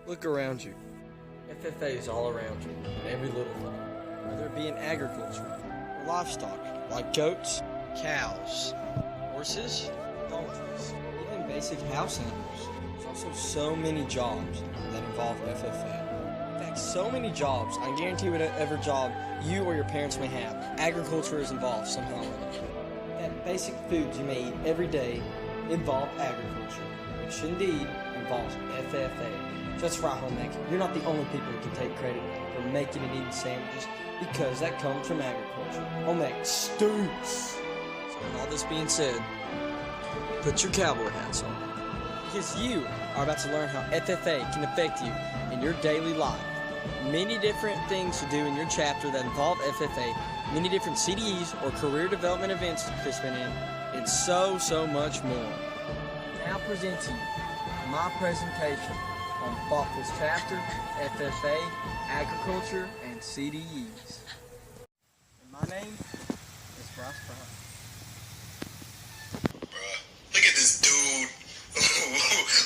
Look around you. FFA is all around you, in every little thing. Whether it be in agriculture or livestock, like goats, cows, horses, donkeys, even basic house animals. There's also so many jobs that involve FFA. In fact, so many jobs, I guarantee whatever job you or your parents may have, agriculture is involved somehow or other. That basic foods you may eat every day involve agriculture, which indeed involves FFA. So that's right, home ec. You're not the only people who can take credit for making and eating sandwiches, because that comes from agriculture. Home ec stinks. So with all this being said, put your cowboy hats on, because you are about to learn how FFA can affect you in your daily life. Many different things to do in your chapter that involve FFA, many different CDEs or career development events to participate in, and so much more. Now present to you my presentation on Thoughtful's chapter, FFA, agriculture, and CDEs. And my name is Bryce Brown. Bruh, look at this dude.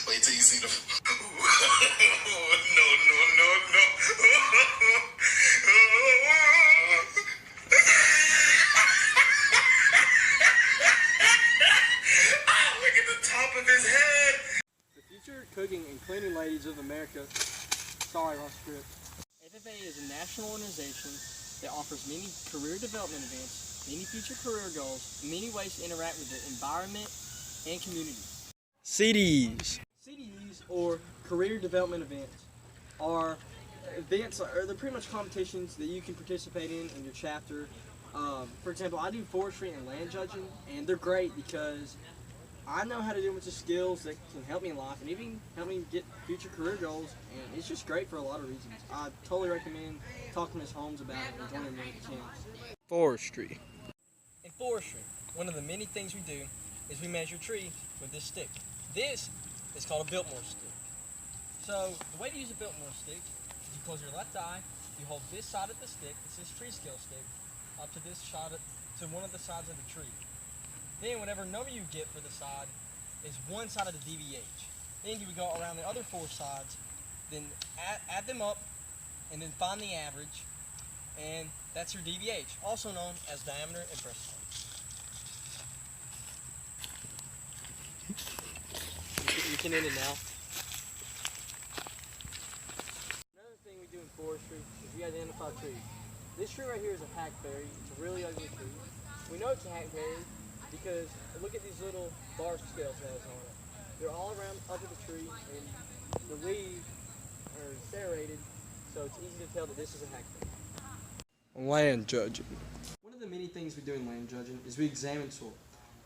Wait till you see the. No. Look at the top of his head. The future cooking and cleaning ladies of America. Sorry, wrong script. FFA is a national organization that offers many career development events, many future career goals, many ways to interact with the environment and community. CDEs. CDEs, or career development events, are events, or they're pretty much competitions that you can participate in your chapter. For example, I do forestry and land judging, and they're great because I know how to do a bunch of skills that can help me in life and even help me get future career goals, and it's just great for a lot of reasons. I totally recommend talking to Ms. Holmes about it and joining me at the channel. Forestry. In forestry, one of the many things we do is we measure trees with this stick. This is called a Biltmore stick. So the way to use a Biltmore stick is you close your left eye, you hold this side of the stick, this tree scale stick, up to this side to one of the sides of the tree. Then whatever number you get for the side is one side of the DVH. Then you would go around the other four sides, then add them up, and then find the average, and that's your DVH, also known as diameter and breaststroke. You can end it now. Another thing we do in forestry is we identify trees. This tree right here is a hackberry. It's a really ugly tree. We know it's a hackberry because look at these little bar scales it has on it. They're all around up of the tree, and the leaves are serrated, so it's easy to tell that this is a hackberry. Land judging. One of the many things we do in land judging is we examine soil.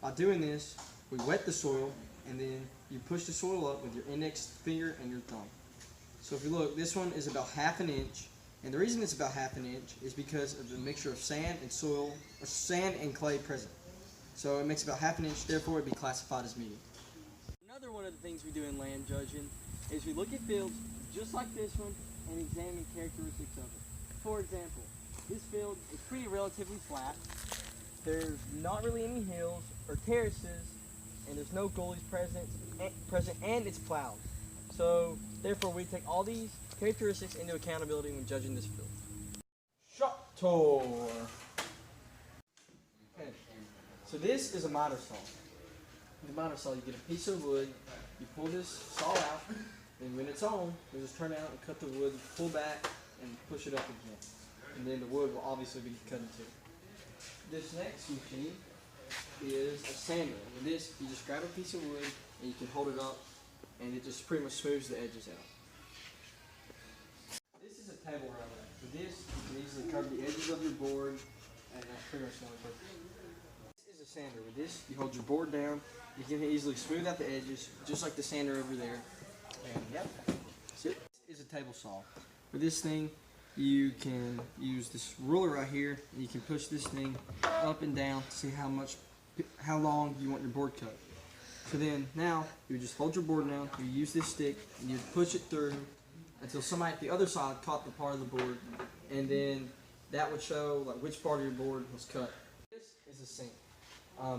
By doing this, we wet the soil, and then you push the soil up with your index finger and your thumb. So if you look, this one is about ½ an inch, and the reason it's about ½ an inch is because of the mixture of sand and soil, or sand and clay present. So it makes about ½ an inch, therefore it would be classified as medium. Another one of the things we do in land judging is we look at fields just like this one and examine characteristics of it. For example, this field is pretty relatively flat. There's not really any hills or terraces, and there's no gullies present, and it's plowed. So therefore we take all these characteristics into accountability when judging this field. Shot tour. Okay. So this is a miter saw. With a miter saw, you get a piece of wood, you pull this saw out, and when it's on, you just turn out and cut the wood, pull back, and push it up again. And then the wood will obviously be cut in two. This next machine is a sander. With this, you just grab a piece of wood, and you can hold it up, and it just pretty much smooths the edges out. This is a table roller. With this, you can easily cover the edges of your board, and that's pretty much the only purpose. This is a sander. With this, you hold your board down, you can easily smooth out the edges, just like the sander over there. And yep, that's it. This is a table saw. With this thing, you can use this ruler right here, and you can push this thing up and down to see how long you want your board cut. So then, now, you just hold your board down, you use this stick, and you push it through until somebody at the other side caught the part of the board, and then that would show like which part of your board was cut. This is a sink.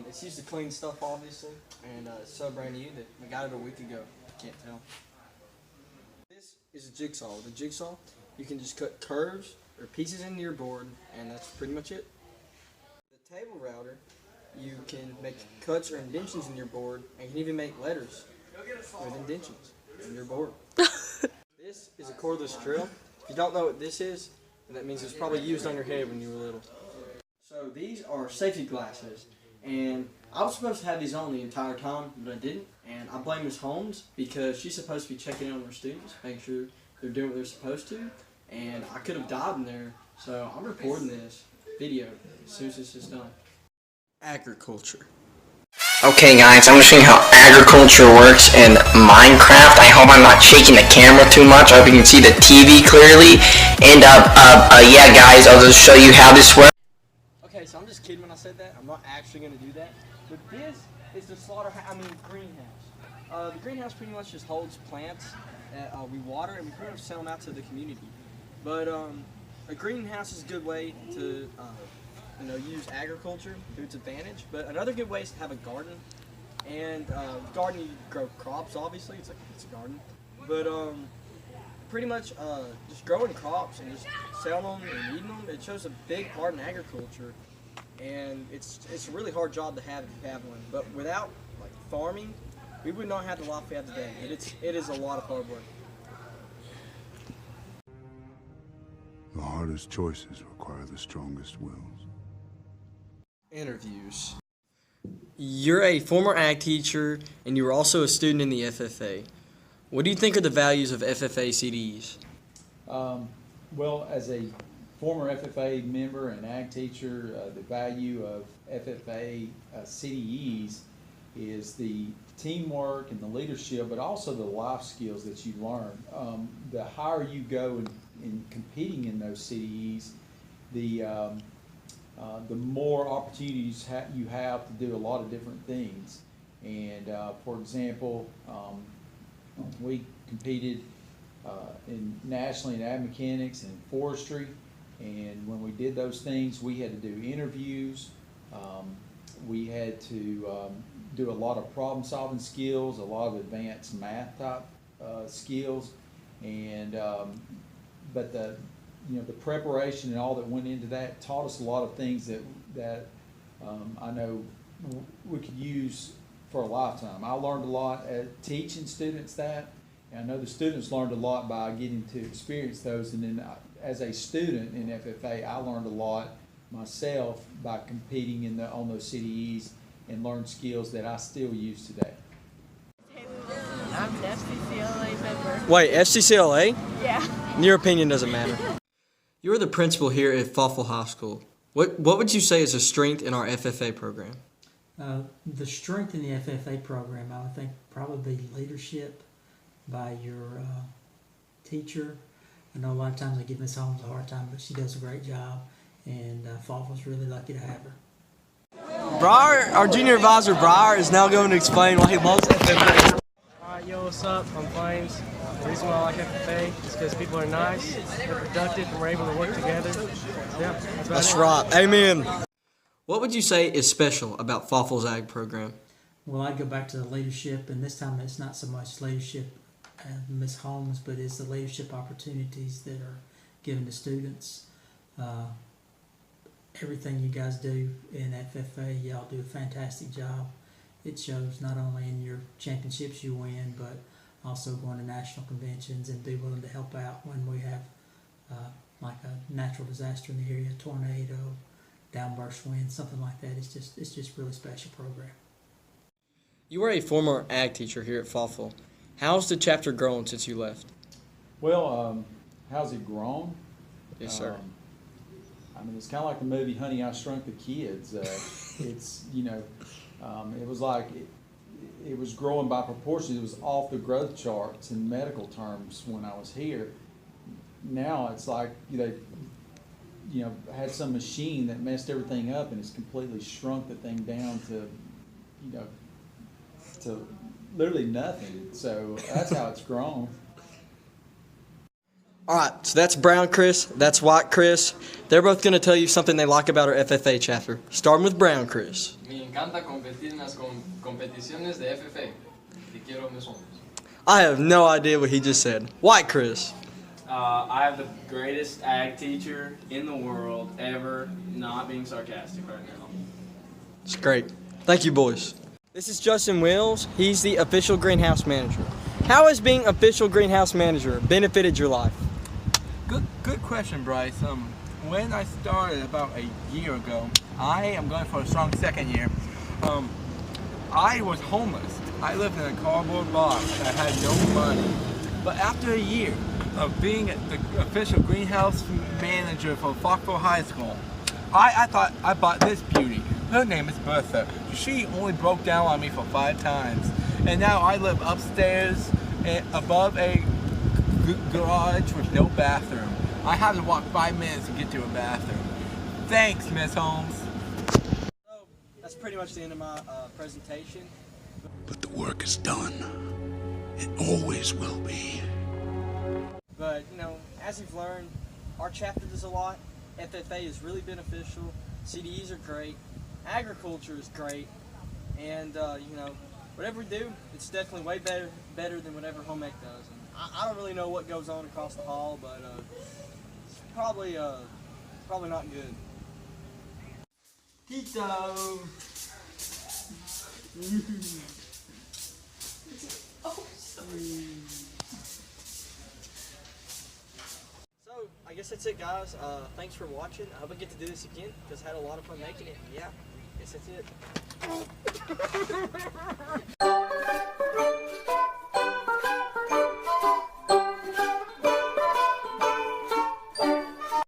It's used to clean stuff, obviously, and it's so brand new that we got it a week ago. Can't tell. This is a jigsaw. With a jigsaw, you can just cut curves or pieces into your board, and that's pretty much it. The table router, you can make cuts or indentions in your board, and you can even make letters with indentions in your board. This is a cordless drill. If you don't know what this is, then that means it was probably used on your head when you were little. So these are safety glasses, and I was supposed to have these on the entire time, but I didn't. And I blame Ms. Holmes because she's supposed to be checking in on her students, making sure they're doing what they're supposed to. And I could have died in there, so I'm recording this video as soon as this is done. Agriculture. Okay guys, I'm showing you how agriculture works in Minecraft. I hope I'm not shaking the camera too much. I hope you can see the TV clearly. And yeah guys, I'll just show you how this works. Okay, so I'm just kidding when I said that. I'm not actually going to do that. But this is the greenhouse. The greenhouse pretty much just holds plants that we water, and we pretty much sell them out to the community. But a greenhouse is a good way to use agriculture to its advantage. But another good way is to have a garden. And garden, you grow crops, obviously. It's a garden. But pretty much just growing crops and just selling them and eating them, it shows a big part in agriculture. And it's a really hard job to have if you have one. But without farming, we would not have the life we have today. It is a lot of hard work. The hardest choices require the strongest wills. Interviews. You're a former ag teacher, and you were also a student in the FFA. What do you think are the values of FFA CDEs? Well, as a former FFA member and ag teacher, the value of FFA CDEs is the teamwork and the leadership, but also the life skills that you learn. The higher you go in competing in those CDEs, the more opportunities you have to do a lot of different things. And for example, we competed nationally in ag mechanics and forestry, and when we did those things, we had to do interviews. We had to do a lot of problem solving skills, a lot of advanced math type skills, and but the preparation and all that went into that taught us a lot of things that I know we could use for a lifetime. I learned a lot at teaching students that, and I know the students learned a lot by getting to experience those. And then as a student in FFA, I learned a lot myself by competing on those CDEs and learned skills that I still use today. I'm an FCCLA member. Wait, FCCLA? Yeah. In your opinion doesn't matter. You're the principal here at Fawful High School. What would you say is a strength in our FFA program? The strength in the FFA program, I would think probably leadership by your teacher. I know a lot of times I give Ms. Holmes a hard time, but she does a great job, and Fawful's really lucky to have her. Briar, our junior advisor Briar, is now going to explain why he loves FFA. Alright, yo, what's up? I'm Flames. The reason why I like FFA is because people are nice, they're productive, and we're able to work together. Yeah, that's right. Amen. What would you say is special about Fawful's Ag program? Well, I'd go back to the leadership, and this time it's not so much leadership Ms. Holmes, but it's the leadership opportunities that are given to students. Everything you guys do in FFA, y'all do a fantastic job. It shows not only in your championships you win, but also going to national conventions and be willing to help out when we have like a natural disaster in the area, tornado, downburst wind, something like that. It's just really special program. You were a former ag teacher here at Fawful. How's the chapter grown since you left? Well, how's it grown? Yes, sir. I mean, it's kind of like the movie Honey, I Shrunk the Kids. It's, it was like it was growing by proportion. It was off the growth charts in medical terms when I was here. Now it's like they had some machine that messed everything up and it's completely shrunk the thing down to to literally nothing. So that's how it's grown. All right, so that's Brown Chris, that's White Chris. They're both going to tell you something they like about our FFA chapter. Starting with Brown Chris. Me encanta competir en las competiciones de FFA. Te quiero, mis hombres. I have no idea what he just said. Why, Chris? I have the greatest ag teacher in the world ever, not being sarcastic right now. It's great. Thank you, boys. This is Justin Wills. He's the official greenhouse manager. How has being official greenhouse manager benefited your life? Good question, Bryce. When I started about a year ago, I am going for a strong second year. I was homeless. I lived in a cardboard box. I had no money. But after a year of being the official greenhouse manager for Foxborough High School, I thought I bought this beauty. Her name is Bertha. She only broke down on me for 5 times. And now I live upstairs above a garage with no bathroom. I have to walk 5 minutes to get to a bathroom. Thanks, Miss Holmes. So, that's pretty much the end of my presentation. But the work is done. It always will be. But, as you've learned, our chapter does a lot. FFA is really beneficial. CDEs are great. Agriculture is great. And, whatever we do, it's definitely way better than whatever home ec does. And I don't really know what goes on across the hall, but it's probably not good. Tito! So, I guess that's it, guys. Thanks for watching. I hope I get to do this again because I had a lot of fun making it. Yeah, I guess that's it.